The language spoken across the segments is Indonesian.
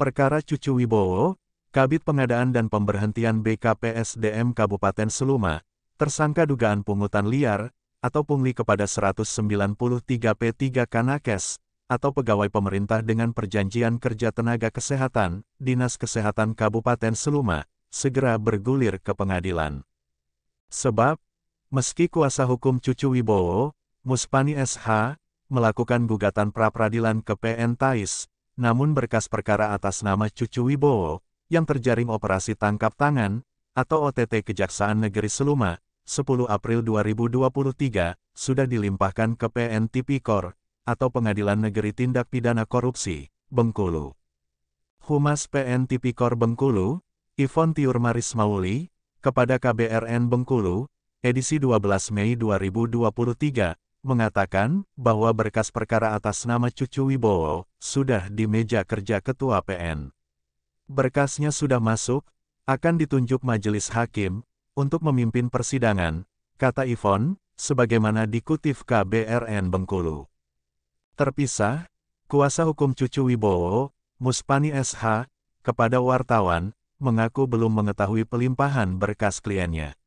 Perkara Cucu Wibowo, Kabid Pengadaan dan Pemberhentian BKPSDM Kabupaten Seluma, tersangka dugaan pungutan liar, atau pungli kepada 193 P3 Kanakes, atau pegawai pemerintah dengan perjanjian kerja tenaga kesehatan, Dinas Kesehatan Kabupaten Seluma, segera bergulir ke pengadilan. Sebab, meski kuasa hukum Cucu Wibowo, Muspani SH, melakukan gugatan pra-peradilan ke PN TAIS, namun berkas perkara atas nama Cucu Wibowo, yang terjaring operasi tangkap tangan, atau OTT Kejaksaan Negeri Seluma, 10 April 2023, sudah dilimpahkan ke PN Tipikor, atau Pengadilan Negeri Tindak Pidana Korupsi, Bengkulu. Humas PN Tipikor Bengkulu, Ivon Tiurmaris Mauli, kepada KBRN Bengkulu, edisi 12 Mei 2023, mengatakan bahwa berkas perkara atas nama Cucu Wibowo sudah di meja kerja Ketua PN. Berkasnya sudah masuk, akan ditunjuk majelis hakim untuk memimpin persidangan, kata Ivon, sebagaimana dikutip KBRN Bengkulu. Terpisah, kuasa hukum Cucu Wibowo, Muspani SH, kepada wartawan, mengaku belum mengetahui pelimpahan berkas kliennya.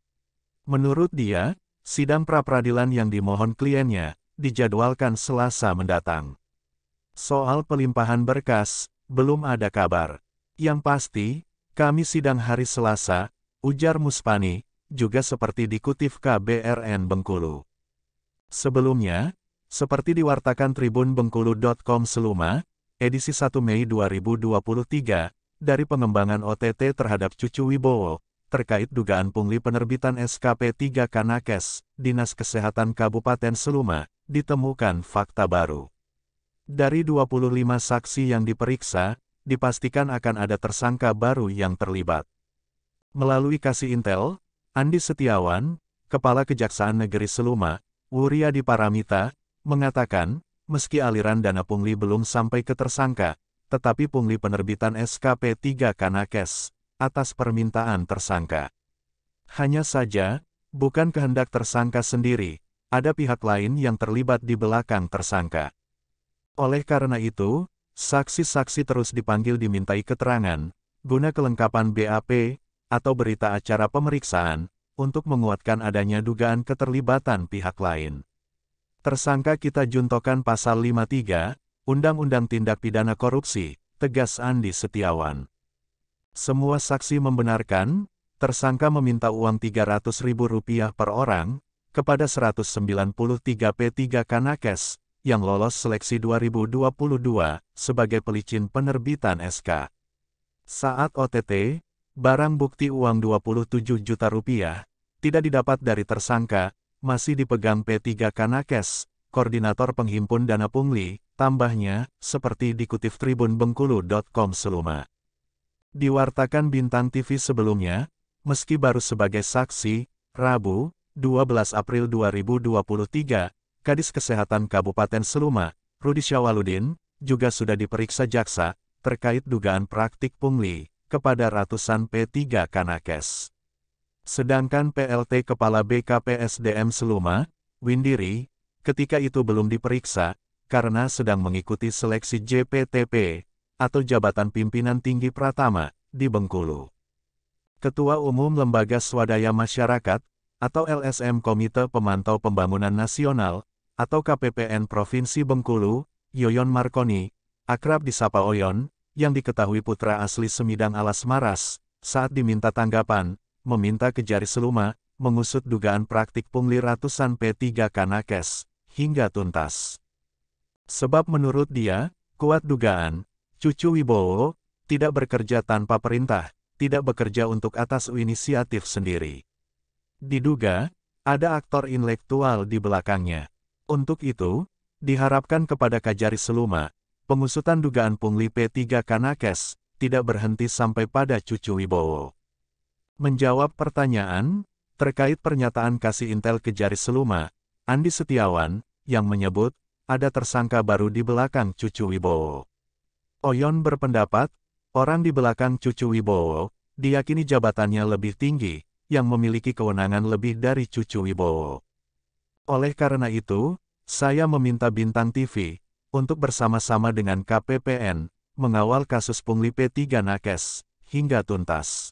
Menurut dia, sidang pra-peradilan yang dimohon kliennya, dijadwalkan Selasa mendatang. Soal pelimpahan berkas, belum ada kabar. Yang pasti, kami sidang hari Selasa, ujar Muspani, juga seperti dikutip KBRN Bengkulu. Sebelumnya, seperti diwartakan tribunbengkulu.com Seluma, edisi 1 Mei 2023, dari pengembangan OTT terhadap Cucu Wibowo, terkait dugaan pungli penerbitan SKP 3 Kanakes, Dinas Kesehatan Kabupaten Seluma, ditemukan fakta baru. Dari 25 saksi yang diperiksa, dipastikan akan ada tersangka baru yang terlibat. Melalui Kasih Intel, Andi Setiawan, Kepala Kejaksaan Negeri Seluma, Wuryadi Paramita, mengatakan, meski aliran dana pungli belum sampai ke tersangka, tetapi pungli penerbitan SKP 3 Kanakes, atas permintaan tersangka. Hanya saja, bukan kehendak tersangka sendiri, ada pihak lain yang terlibat di belakang tersangka. Oleh karena itu, saksi-saksi terus dipanggil dimintai keterangan, guna kelengkapan BAP, atau berita acara pemeriksaan, untuk menguatkan adanya dugaan keterlibatan pihak lain. Tersangka kita juntokan pasal 53, Undang-Undang Tindak Pidana Korupsi, tegas Andi Setiawan. Semua saksi membenarkan, tersangka meminta uang Rp300.000 per orang, kepada 193 P3 Kanakes, yang lolos seleksi 2022, sebagai pelicin penerbitan SK. Saat OTT, barang bukti uang Rp27 juta, tidak didapat dari tersangka, masih dipegang P3 Kanakes, koordinator penghimpun dana pungli, tambahnya, seperti dikutip tribunbengkulu.com Seluma. Diwartakan Bintang TV sebelumnya, meski baru sebagai saksi, Rabu, 12 April 2023, Kadis Kesehatan Kabupaten Seluma, Rudi Syawaludin, juga sudah diperiksa jaksa, terkait dugaan praktik pungli, kepada ratusan P3 Kanakes. Sedangkan PLT Kepala BKPSDM Seluma, Windiri, ketika itu belum diperiksa, karena sedang mengikuti seleksi JPTP, atau Jabatan Pimpinan Tinggi Pratama, di Bengkulu. Ketua Umum Lembaga Swadaya Masyarakat, atau LSM Komite Pemantau Pembangunan Nasional, atau KPPN Provinsi Bengkulu, Yoyon Markoni, akrab disapa Oyon, yang diketahui putra asli Semidang Alas Maras, saat diminta tanggapan, meminta Kejari Seluma, mengusut dugaan praktik pungli ratusan P3 Kanakes, hingga tuntas. Sebab menurut dia, kuat dugaan, Cucu Wibowo, tidak bekerja tanpa perintah, tidak bekerja untuk atas inisiatif sendiri. Diduga, ada aktor intelektual di belakangnya. Untuk itu, diharapkan kepada Kejari Seluma, pengusutan dugaan pungli P3 Kanakes, tidak berhenti sampai pada Cucu Wibowo. Menjawab pertanyaan, terkait pernyataan Kasih Intel Kejari Seluma, Andi Setiawan, yang menyebut, ada tersangka baru di belakang Cucu Wibowo. Oyon berpendapat, orang di belakang Cucu Wibowo, diyakini jabatannya lebih tinggi, yang memiliki kewenangan lebih dari Cucu Wibowo. Oleh karena itu, saya meminta Bintang TV, untuk bersama-sama dengan KPPN, mengawal kasus pungli P3 nakes, hingga tuntas.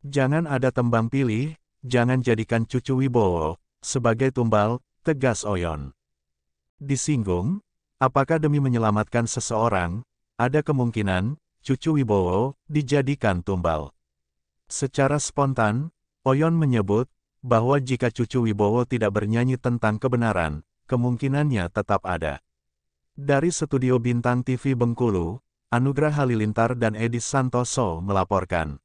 Jangan ada tembang pilih, jangan jadikan cucu Wibowo sebagai tumbal, tegas Oyon. Disinggung, apakah demi menyelamatkan seseorang, ada kemungkinan cucu Wibowo dijadikan tumbal. Secara spontan, Oyon menyebut bahwa jika cucu Wibowo tidak bernyanyi tentang kebenaran, kemungkinannya tetap ada. Dari Studio Bintang TV Bengkulu, Anugrah Halilintar dan Edi Santoso melaporkan.